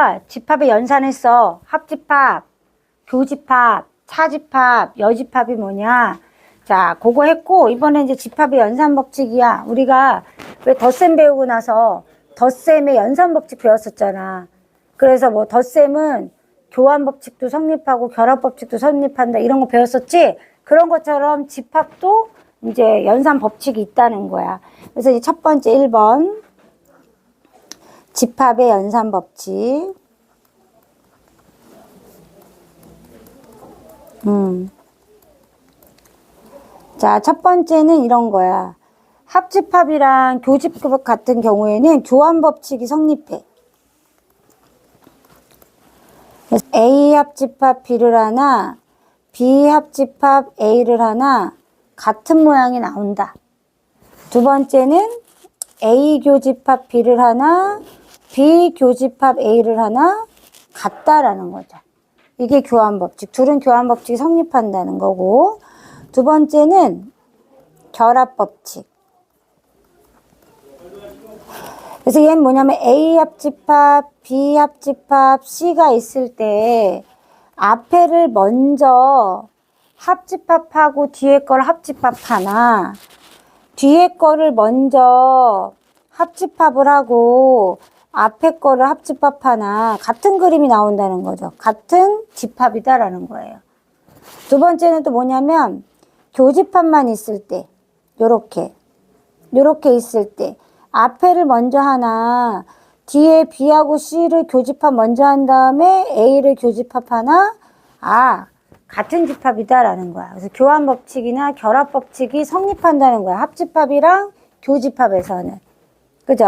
우리가 집합에 연산했어. 합집합, 교집합, 차집합, 여집합이 뭐냐. 자, 그거 했고, 이번에 이제 집합의 연산법칙이야. 우리가 왜 덧셈 배우고 나서 덧셈의 연산법칙 배웠었잖아. 그래서 뭐 덧셈은 교환법칙도 성립하고 결합법칙도 성립한다. 이런 거 배웠었지? 그런 것처럼 집합도 이제 연산법칙이 있다는 거야. 그래서 이제 첫 번째 1번. 집합의 연산법칙. 자, 첫 번째는 이런 거야. 합집합이랑 교집합 같은 경우에는 교환법칙이 성립해. 그래서 A 합집합 B를 하나, B 합집합 A를 하나 같은 모양이 나온다. 두 번째는 A 교집합 B를 하나, B 교집합 A를 하나 같다라는 거죠. 이게 교환법칙. 둘은 교환법칙이 성립한다는 거고, 두 번째는 결합법칙. 그래서 얘는 뭐냐면 A 합집합, B 합집합, C가 있을 때 앞에를 먼저 합집합하고 뒤에 걸 합집합하나, 뒤에 거를 먼저 합집합을 하고 앞에 거를 합집합하나 같은 그림이 나온다는 거죠. 같은 집합이다라는 거예요. 두 번째는 또 뭐냐면 교집합만 있을 때, 요렇게 있을 때 앞에를 먼저 하나, 뒤에 B하고 C를 교집합 먼저 한 다음에 A를 교집합하나, 같은 집합이다라는 거야. 그래서 교환법칙이나 결합법칙이 성립한다는 거야. 합집합이랑 교집합에서는. 그죠?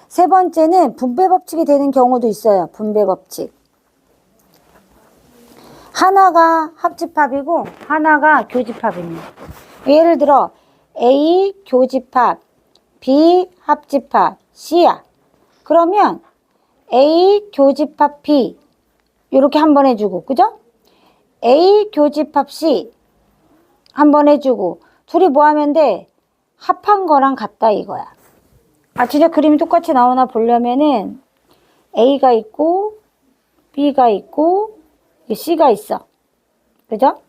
세 번째는 분배법칙이 되는 경우도 있어요. 분배법칙. 하나가 합집합이고 하나가 교집합입니다. 예를 들어 A 교집합, B 합집합, C야. 그러면 A 교집합 B 이렇게 한번 해주고, 그죠? A 교집합 C 한번 해주고, 둘이 뭐 하면 돼? 합한 거랑 같다 이거야. 진짜 그림이 똑같이 나오나 보려면은 A가 있고 B가 있고 C가 있어. 그죠?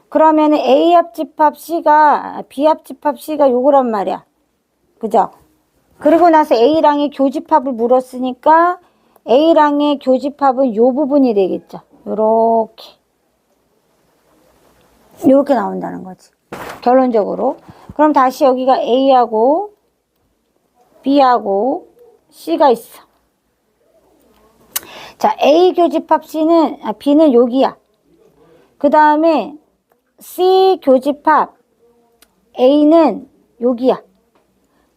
그러면은 A 합집합 C가 B 합집합 C가 요거란 말이야. 그죠? 그리고 나서 A랑의 교집합을 물었으니까 A랑의 교집합은 요 부분이 되겠죠. 요렇게 나온다는 거지. 결론적으로. 그럼 다시 여기가 A하고 B하고 C가 있어. 자, A 교집합 B는 여기야. 그 다음에 C 교집합 A는 여기야.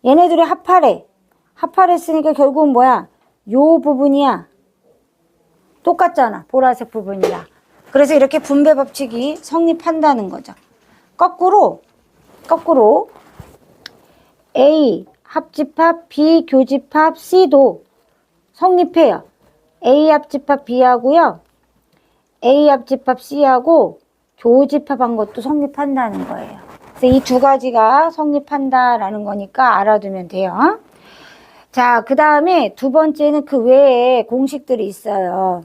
얘네들이 합하래. 합하랬으니까 결국은 뭐야? 요 부분이야. 똑같잖아. 보라색 부분이랑. 그래서 이렇게 분배 법칙이 성립한다는 거죠. 거꾸로 A 합집합 B 교집합 C도 성립해요. A 합집합 B하고요. A 합집합 C하고 교집합한 것도 성립한다는 거예요. 그래서 이 두 가지가 성립한다라는 거니까 알아두면 돼요. 자, 그 다음에 두 번째는 그 외에 공식들이 있어요.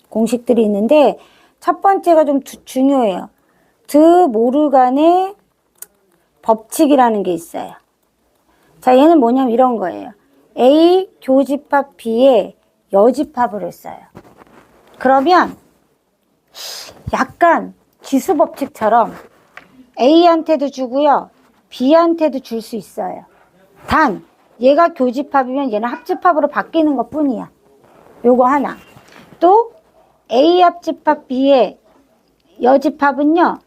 공식들이 있는데 첫 번째가 좀 중요해요. 드 모르간의 법칙이라는 게 있어요. 자, 얘는 뭐냐면 이런 거예요. A 교집합 B에 여집합을 했어요. 그러면 약간 기수법칙처럼 A한테도 주고요. B한테도 줄 수 있어요. 단 얘가 교집합이면 얘는 합집합으로 바뀌는 것 뿐이야. 요거 하나. 또 A 합집합 B의 여집합은요.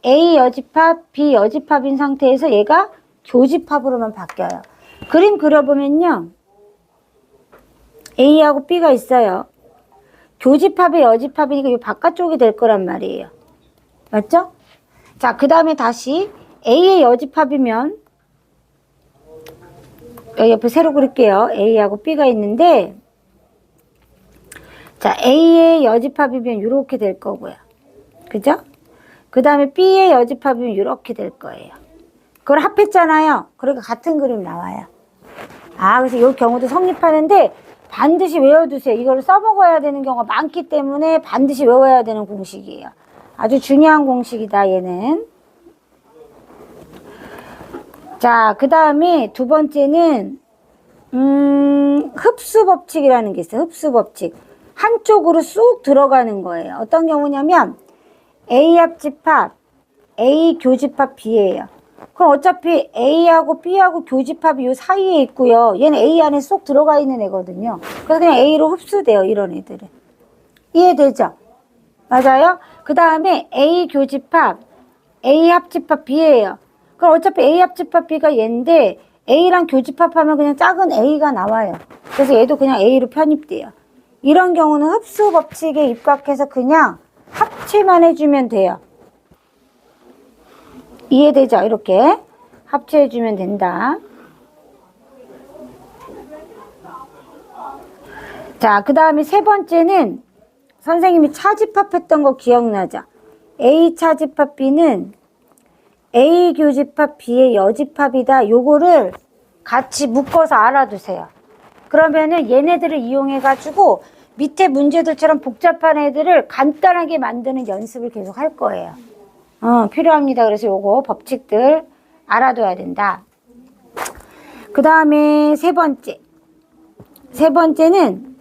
A 여집합 B 여집합인 상태에서 얘가 교집합으로만 바뀌어요. 그림 그려보면요. A하고 B가 있어요. 교집합의 여집합이니까 이 바깥쪽이 될 거란 말이에요. 맞죠? 자, 그 다음에 다시 A의 여집합이면 여기 옆에 새로 그릴게요. A하고 B가 있는데 자, A의 여집합이면 이렇게 될 거고요. 그죠? 그 다음에 B의 여집합이면 이렇게 될 거예요. 그걸 합했잖아요. 그러니까 같은 그림 나와요. 그래서 이 경우도 성립하는데 반드시 외워두세요. 이걸 써먹어야 되는 경우가 많기 때문에 반드시 외워야 되는 공식이에요. 아주 중요한 공식이다, 얘는. 자, 그 다음에 두 번째는 흡수 법칙이라는 게 있어요. 흡수 법칙. 한쪽으로 쑥 들어가는 거예요. 어떤 경우냐면 A 합집합, A 교집합 B예요. 그럼 어차피 A하고 B하고 교집합이 요 사이에 있고요. 얘는 A 안에 쏙 들어가 있는 애거든요. 그래서 그냥 A로 흡수돼요, 이런 애들은. 이해되죠? 맞아요? 그 다음에 A 교집합, A 합집합 B예요. 그럼 어차피 A 합집합 B가 얘인데 A랑 교집합하면 그냥 작은 A가 나와요. 그래서 얘도 그냥 A로 편입돼요. 이런 경우는 흡수 법칙에 입각해서 그냥 합체만 해주면 돼요. 이해되죠? 이렇게 합체해주면 된다. 자, 그 다음에 세 번째는 선생님이 차집합했던 거 기억나죠? A 차집합 B는 A 교집합 B의 여집합이다. 요거를 같이 묶어서 알아두세요. 그러면은 얘네들을 이용해가지고 밑에 문제들처럼 복잡한 애들을 간단하게 만드는 연습을 계속 할 거예요. 필요합니다. 그래서 요거 법칙들 알아둬야 된다. 그 다음에 세 번째는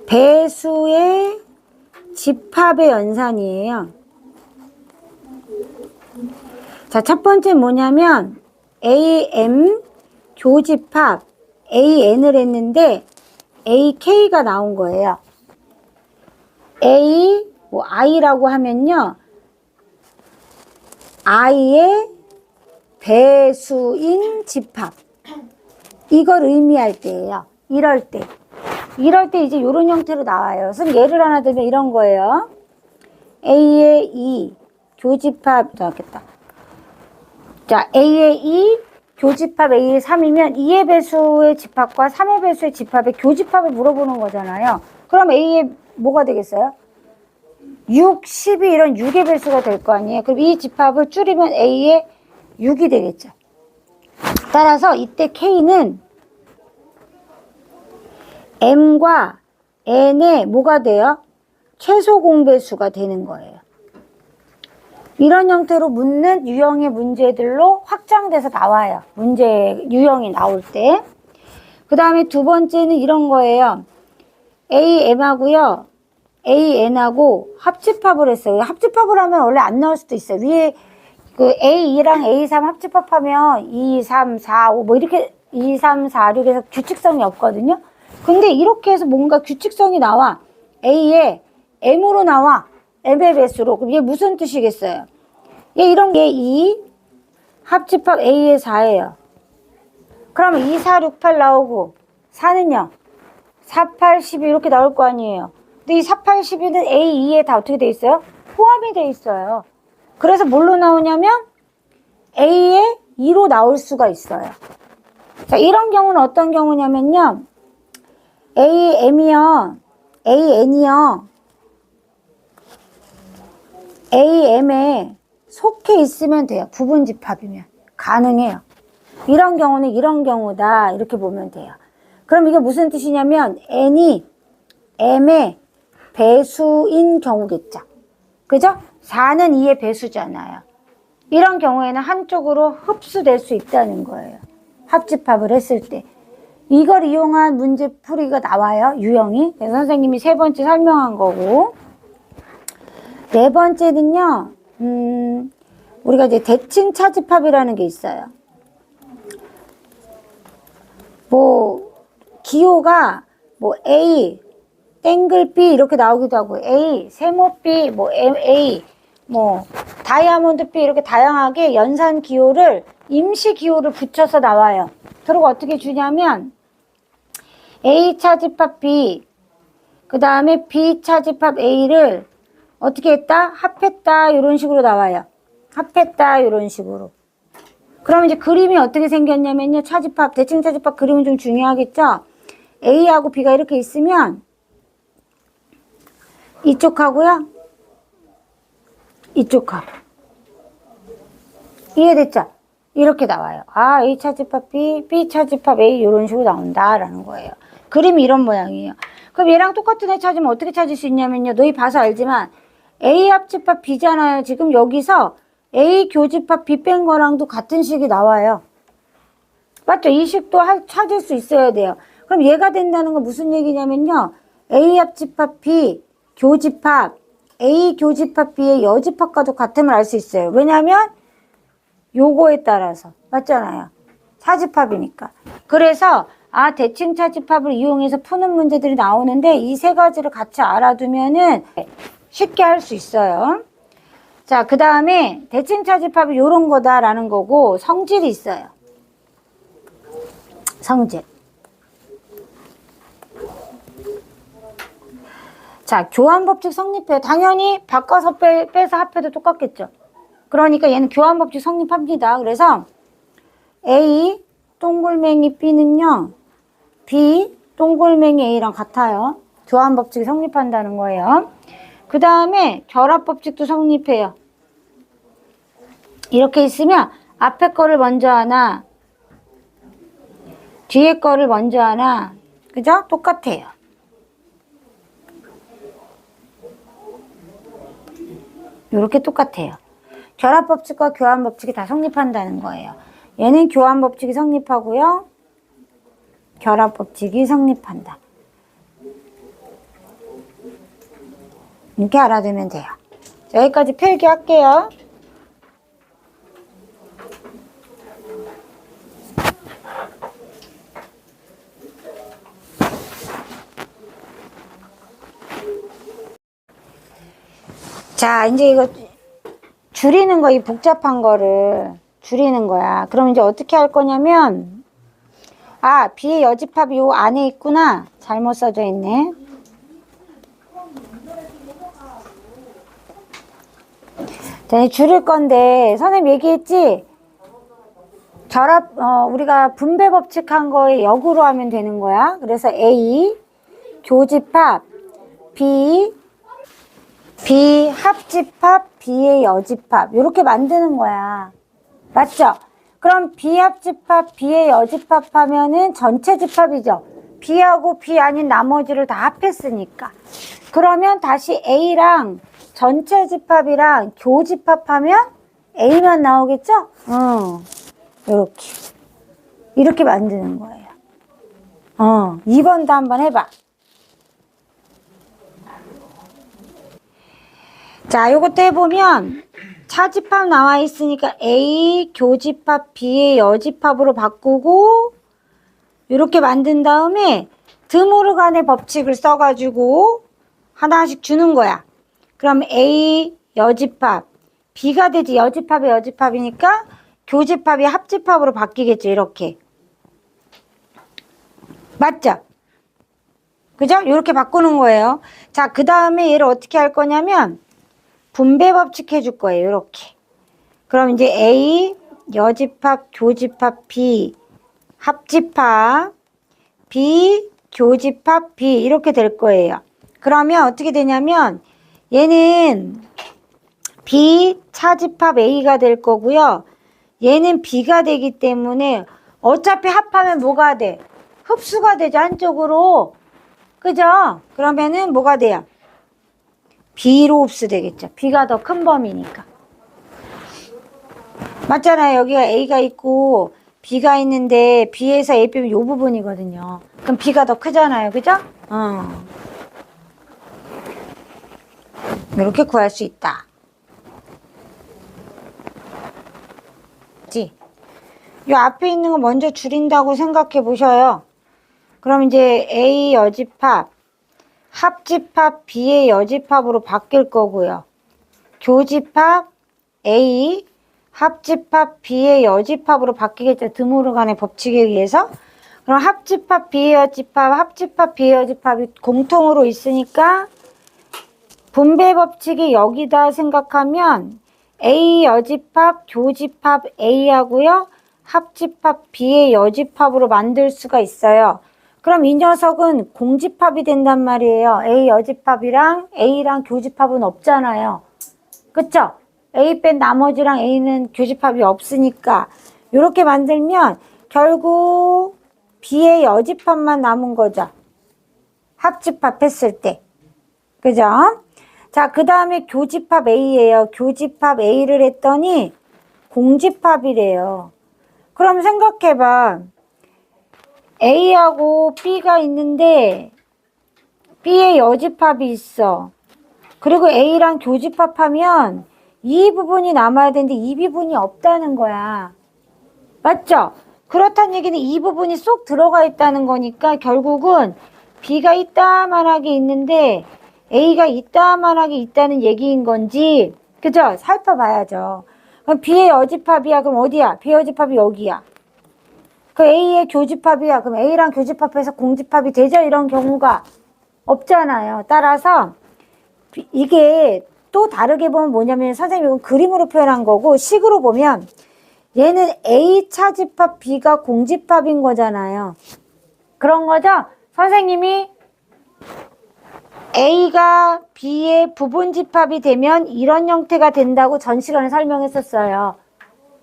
배수의 집합의 연산이에요. 자, 첫 번째는 뭐냐면 AM 교집합 AN을 했는데 AK가 나온 거예요. I라고 하면요, I의 배수인 집합. 이걸 의미할 때예요. 이럴 때 이제 이런 형태로 나와요. 그래서 예를 하나 들면 이런 거예요. A의 2 교집합 나왔겠다. 자, A의 2 교집합 A의 3이면 2의 배수의 집합과 3의 배수의 집합의 교집합을 물어보는 거잖아요. 그럼 A의 뭐가 되겠어요? 6, 12 이런 6의 배수가 될 거 아니에요. 그럼 이 집합을 줄이면 A의 6이 되겠죠. 따라서 이때 K는 M과 N의 뭐가 돼요? 최소 공배수가 되는 거예요. 이런 형태로 묻는 유형의 문제들로 확장돼서 나와요. 문제 유형이 나올 때. 그 다음에 두 번째는 이런 거예요. AM하고요, AN하고 합집합을 했어요. 합집합을 하면 원래 안 나올 수도 있어요. 위에 그 A2랑 A3 합집합하면 2, 3, 4, 5 뭐 이렇게 2, 3, 4, 6에서 규칙성이 없거든요. 근데 이렇게 해서 뭔가 규칙성이 나와. A에 M으로 나와. M의 배수로. 그럼 이게 무슨 뜻이겠어요? 이런 게 2 합집합 A의 4예요. 그러면 2, 4, 6, 8 나오고 4는요? 4, 8, 12 이렇게 나올 거 아니에요. 근데 이 4, 8, 12는 A, 2에 다 어떻게 돼 있어요? 포함이 돼 있어요. 그래서 뭘로 나오냐면 A의 2로 나올 수가 있어요. 자, 이런 경우는 어떤 경우냐면요. AM이요. AN이요. AM에 속해 있으면 돼요. 부분집합이면. 가능해요. 이런 경우는 이런 경우다. 이렇게 보면 돼요. 그럼 이게 무슨 뜻이냐면 N이 M의 배수인 경우겠죠. 그죠? 4는 2의 배수잖아요. 이런 경우에는 한쪽으로 흡수될 수 있다는 거예요. 합집합을 했을 때. 이걸 이용한 문제풀이가 나와요. 유형이. 그래서 선생님이 세 번째 설명한 거고. 네 번째는요. 우리가 이제 대칭 차집합이라는 게 있어요. 뭐 기호가 뭐 A, 땡글 B 이렇게 나오기도 하고 A, 세모 B, 뭐 A, 뭐 다이아몬드 B 이렇게 다양하게 연산 기호를 임시 기호를 붙여서 나와요. 그리고 어떻게 주냐면 A 차집합 B, 그 다음에 B 차집합 A를 어떻게 했다? 합했다 이런 식으로 나와요. 합했다 이런 식으로. 그럼 이제 그림이 어떻게 생겼냐면요. 차집합, 대칭 차집합 그림은 좀 중요하겠죠? A하고 B가 이렇게 있으면 이쪽하고요. 이쪽하고. 이해됐죠? 이렇게 나와요. 아, A 차집합 B, B 차집합 A 이런 식으로 나온다라는 거예요. 그림이 이런 모양이에요. 그럼 얘랑 똑같은 애 찾으면 어떻게 찾을 수 있냐면요. 너희 봐서 알지만 A 합집합 B잖아요. 지금 여기서 A 교집합 B 뺀 거랑도 같은 식이 나와요. 맞죠? 이 식도 찾을 수 있어야 돼요. 그럼 얘가 된다는 건 무슨 얘기냐면요. A 합집합 B 교집합 A 교집합 B의 여집합과도 같음을 알 수 있어요. 왜냐하면 요거에 따라서 맞잖아요. 차집합이니까. 그래서 대칭 차집합을 이용해서 푸는 문제들이 나오는데 이 세 가지를 같이 알아두면은 쉽게 할 수 있어요. 자, 그 다음에 대칭 차집합이 요런 거다라는 거고 성질이 있어요. 성질. 자, 교환법칙 성립해요. 당연히 바꿔서 빼서 합해도 똑같겠죠. 그러니까 얘는 교환법칙 성립합니다. 그래서 A 동글맹이 B는요. B 동글맹이 A랑 같아요. 교환법칙이 성립한다는 거예요. 그 다음에 결합법칙도 성립해요. 이렇게 있으면 앞에 거를 먼저 하나 뒤에 거를 먼저 하나 그죠? 똑같아요. 이렇게 똑같아요. 결합법칙과 교환법칙이 다 성립한다는 거예요. 얘는 교환법칙이 성립하고요. 결합법칙이 성립한다. 이렇게 알아두면 돼요. 여기까지 필기할게요. 자, 이제 이거 줄이는 거, 이 복잡한 거를 줄이는 거야. 그럼 이제 어떻게 할 거냐면, B의 여집합이 요 안에 있구나. 잘못 써져 있네. 자, 줄일 건데, 선생님 얘기했지? 우리가 분배 법칙 한 거에 역으로 하면 되는 거야. 그래서 A, 교집합, B 합집합, B의 여집합. 이렇게 만드는 거야. 맞죠? 그럼 B 합집합, B의 여집합 하면은 전체 집합이죠. B하고 B 아닌 나머지를 다 합했으니까. 그러면 다시 A랑 전체 집합이랑 교집합하면 A만 나오겠죠? 이렇게 만드는 거예요. 2번도 한번 해봐. 자, 요것도 해보면 차집합 나와 있으니까 A 교집합 B의 여집합으로 바꾸고 이렇게 만든 다음에 드모르간의 법칙을 써가지고 하나씩 주는 거야. 그럼 A 여집합 B가 되지. 여집합의 여집합이니까 교집합이 합집합으로 바뀌겠죠. 이렇게. 맞죠? 그죠? 이렇게 바꾸는 거예요. 자, 그 다음에 얘를 어떻게 할 거냐면 분배 법칙 해줄 거예요. 이렇게. 그럼 이제 A 여집합 교집합 B 합집합 B 교집합 B 이렇게 될 거예요. 그러면 어떻게 되냐면 얘는 B 차집합 A가 될 거고요. 얘는 B가 되기 때문에 어차피 합하면 뭐가 돼? 흡수가 되죠. 한쪽으로. 그죠? 그러면은 뭐가 돼요? B로 흡수되겠죠. B가 더 큰 범위니까. 맞잖아요. 여기가 A가 있고 B가 있는데 B에서 A 빼면 이 부분이거든요. 그럼 B가 더 크잖아요. 그죠? 이렇게 구할 수 있다. 이 앞에 있는 거 먼저 줄인다고 생각해 보셔요. 그럼 이제 A 여집합 합집합 B의 여집합으로 바뀔 거고요. 교집합 A 합집합 B의 여집합으로 바뀌겠죠. 드모르간의 법칙에 의해서. 그럼 합집합 B의 여집합 합집합 B의 여집합이 공통으로 있으니까 분배 법칙이 여기다 생각하면 A 여집합 교집합 A하고요. 합집합 B의 여집합으로 만들 수가 있어요. 그럼 이 녀석은 공집합이 된단 말이에요. A 여집합이랑 A랑 교집합은 없잖아요. 그쵸? A 뺀 나머지랑 A는 교집합이 없으니까 요렇게 만들면 결국 B의 여집합만 남은 거죠. 합집합 했을 때. 그죠? 자, 그 다음에 교집합 A예요. 교집합 A를 했더니 공집합이래요. 그럼 생각해봐. A하고 B가 있는데 B의 여집합이 있어. 그리고 A랑 교집합하면 이 부분이 남아야 되는데 이 부분이 없다는 거야. 맞죠? 그렇다는 얘기는 이 부분이 쏙 들어가 있다는 거니까 결국은 B가 이따만하게 있는데 A가 이따만하게 있다는 얘기인 건지, 그죠? 살펴봐야죠. 그럼 B의 여집합이야. 그럼 어디야? B의 여집합이 여기야. 그 A의 교집합이야. 그럼 A랑 교집합해서 공집합이 되죠? 이런 경우가 없잖아요. 따라서 이게 또 다르게 보면 뭐냐면 선생님이 이건 그림으로 표현한 거고 식으로 보면 얘는 A 차집합 B가 공집합인 거잖아요. 그런 거죠? 선생님이 A가 B의 부분집합이 되면 이런 형태가 된다고 전 시간에 설명했었어요.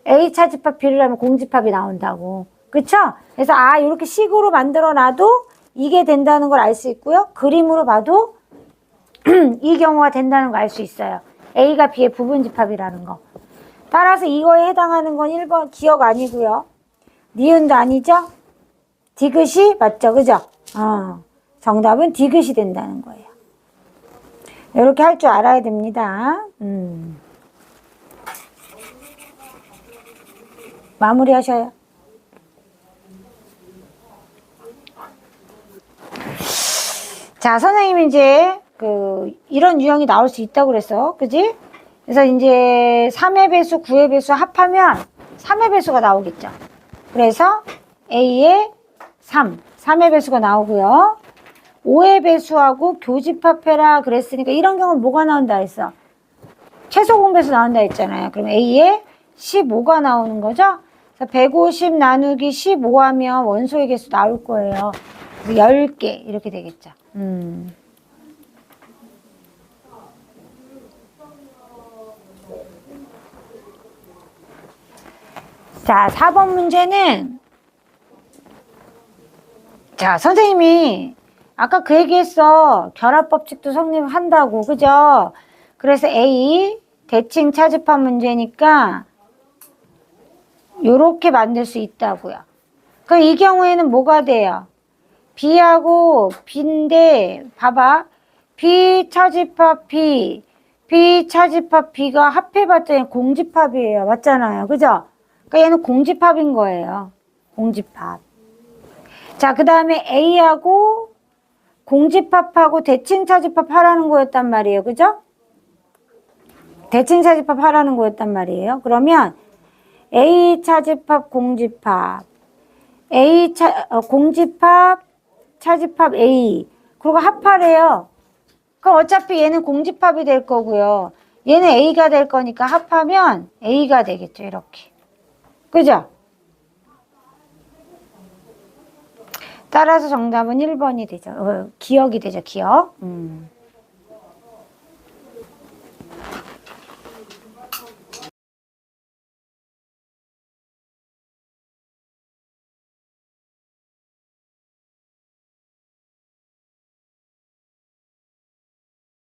A 차집합 B를 하면 공집합이 나온다고. 그쵸? 그래서 이렇게 식으로 만들어 놔도 이게 된다는 걸 알 수 있고요. 그림으로 봐도 이 경우가 된다는 걸 알 수 있어요. A가 B의 부분집합이라는 거. 따라서 이거에 해당하는 건 1번 기억 아니고요. 니은도 아니죠? 디귿이 맞죠? 그죠? 정답은 디귿이 된다는 거예요. 이렇게 할 줄 알아야 됩니다. 마무리하셔요. 자, 선생님이 이제 이런 유형이 나올 수 있다고 그랬어. 그지? 그래서 이제 3의 배수, 9의 배수 합하면 3의 배수가 나오겠죠. 그래서 A의 3의 배수가 나오고요. 5의 배수하고 교집합해라 그랬으니까 이런 경우는 뭐가 나온다 했어? 최소 공배수 나온다 했잖아요. 그럼 A의 15가 나오는 거죠. 그래서 150 나누기 15 하면 원소의 개수 나올 거예요. 그래서 10개 이렇게 되겠죠. 자, 4번 문제는 자, 선생님이 아까 그 얘기했어. 결합법칙도 성립한다고. 그죠? 그래서 A 대칭 차집합 문제니까 요렇게 만들 수 있다고요. 그럼 이 경우에는 뭐가 돼요? B하고 B인데 봐봐. B 차집합 B, B 차집합 B가 합해봤더니 공집합이에요. 맞잖아요. 그죠? 그러니까 얘는 공집합인 거예요. 공집합. 자, 그 다음에 A하고 공집합하고 대칭 차집합 하라는 거였단 말이에요. 그죠? 대칭 차집합 하라는 거였단 말이에요. 그러면 A 차집합 공집합, 공집합 차집합 A, 그리고 합하래요. 그럼 어차피 얘는 공집합이 될 거고요. 얘는 A가 될 거니까 합하면 A가 되겠죠. 이렇게. 그죠? 따라서 정답은 1번이 되죠. 기억이 되죠. 기억.